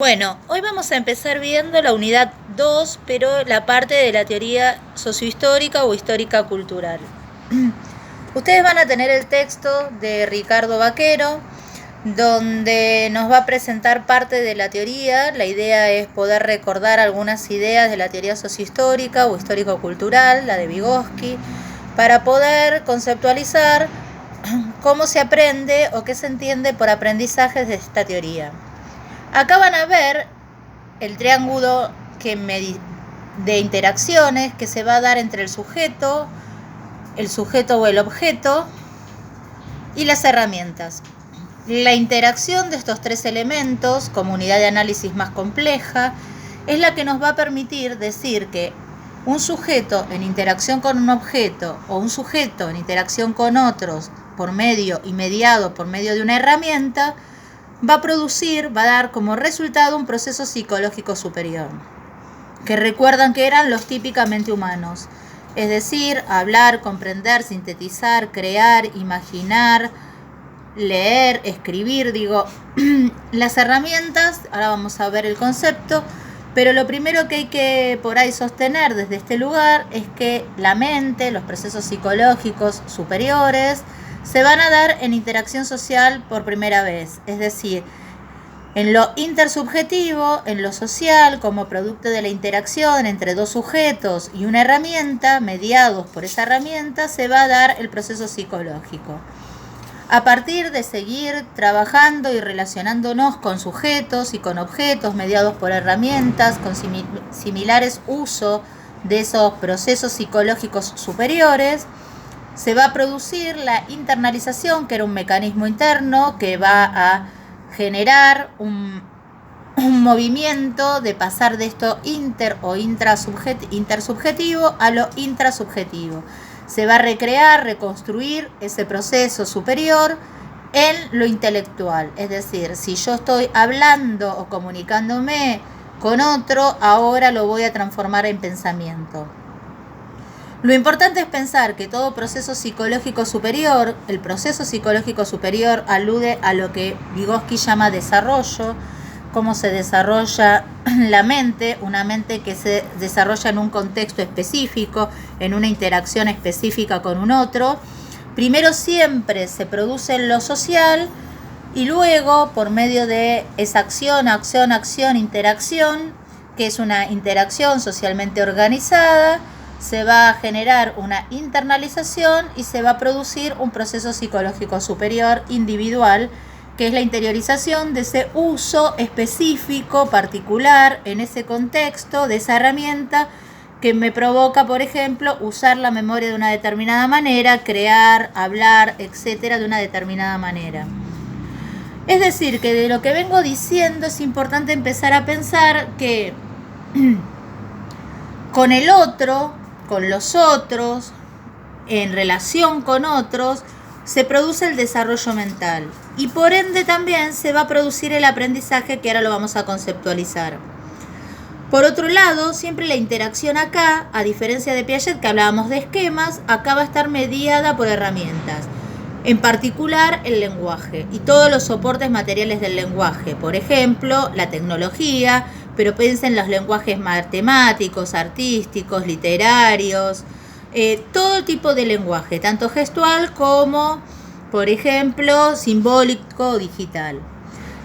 Bueno, hoy vamos a empezar viendo la unidad 2, pero la parte de la teoría sociohistórica o histórica cultural. Ustedes van a tener el texto de Ricardo Vaquero, donde nos va a presentar parte de la teoría. La idea es poder recordar algunas ideas de la teoría sociohistórica o histórico-cultural, la de Vygotsky, para poder conceptualizar cómo se aprende o qué se entiende por aprendizajes de esta teoría. Acá van a ver el triángulo de interacciones que se va a dar entre el sujeto o el objeto y las herramientas. La interacción de estos tres elementos, como unidad de análisis más compleja, es la que nos va a permitir decir que un sujeto en interacción con un objeto o un sujeto en interacción con otros por medio y mediado por medio de una herramienta va a dar como resultado un proceso psicológico superior, que recuerdan que eran los típicamente humanos, es decir, hablar, comprender, sintetizar, crear, imaginar, leer, escribir, las herramientas. Ahora vamos a ver el concepto, pero lo primero que hay que por ahí sostener desde este lugar es que la mente, los procesos psicológicos superiores, se van a dar en interacción social por primera vez, es decir, en lo intersubjetivo, en lo social, como producto de la interacción entre dos sujetos y una herramienta, mediados por esa herramienta, se va a dar el proceso psicológico. A partir de seguir trabajando y relacionándonos con sujetos y con objetos mediados por herramientas, con similares uso de esos procesos psicológicos superiores, se va a producir la internalización, que era un mecanismo interno que va a generar un movimiento de pasar de esto intersubjetivo a lo intrasubjetivo. Se va a recrear, reconstruir ese proceso superior en lo intelectual. Es decir, si yo estoy hablando o comunicándome con otro, ahora lo voy a transformar en pensamiento. Lo importante es pensar que todo proceso psicológico superior, el proceso psicológico superior alude a lo que Vygotsky llama desarrollo, cómo se desarrolla la mente, una mente que se desarrolla en un contexto específico, en una interacción específica con un otro. Primero siempre se produce en lo social y luego por medio de esa acción, interacción, que es una interacción socialmente organizada, se va a generar una internalización y se va a producir un proceso psicológico superior individual, que es la interiorización de ese uso específico, particular, en ese contexto, de esa herramienta que me provoca, por ejemplo, usar la memoria de una determinada manera, crear, hablar, etcétera, de una determinada manera. Es decir, que de lo que vengo diciendo es importante empezar a pensar que con el otro, con los otros, en relación con otros, se produce el desarrollo mental y por ende también se va a producir el aprendizaje, que ahora lo vamos a conceptualizar. Por otro lado, siempre la interacción acá, a diferencia de Piaget, que hablábamos de esquemas, acá va a estar mediada por herramientas, en particular el lenguaje y todos los soportes materiales del lenguaje, por ejemplo, la tecnología, pero piensen en los lenguajes matemáticos, artísticos, literarios, todo tipo de lenguaje, tanto gestual como, por ejemplo, simbólico o digital.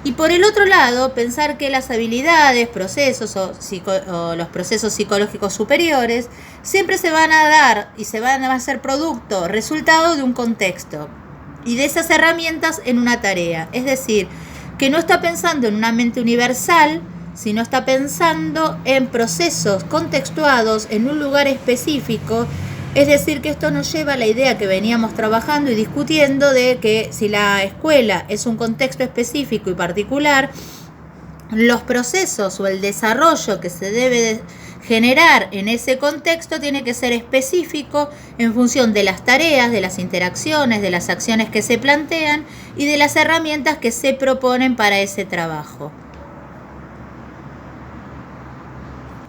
Y por el otro lado, pensar que las habilidades, procesos o los procesos psicológicos superiores siempre se van a dar y se van a hacer producto, resultado de un contexto y de esas herramientas en una tarea. Es decir, que no está pensando en una mente universal, sino está pensando en procesos contextuados en un lugar específico. Es decir, que esto nos lleva a la idea que veníamos trabajando y discutiendo de que si la escuela es un contexto específico y particular, los procesos o el desarrollo que se debe generar en ese contexto tiene que ser específico en función de las tareas, de las interacciones, de las acciones que se plantean y de las herramientas que se proponen para ese trabajo.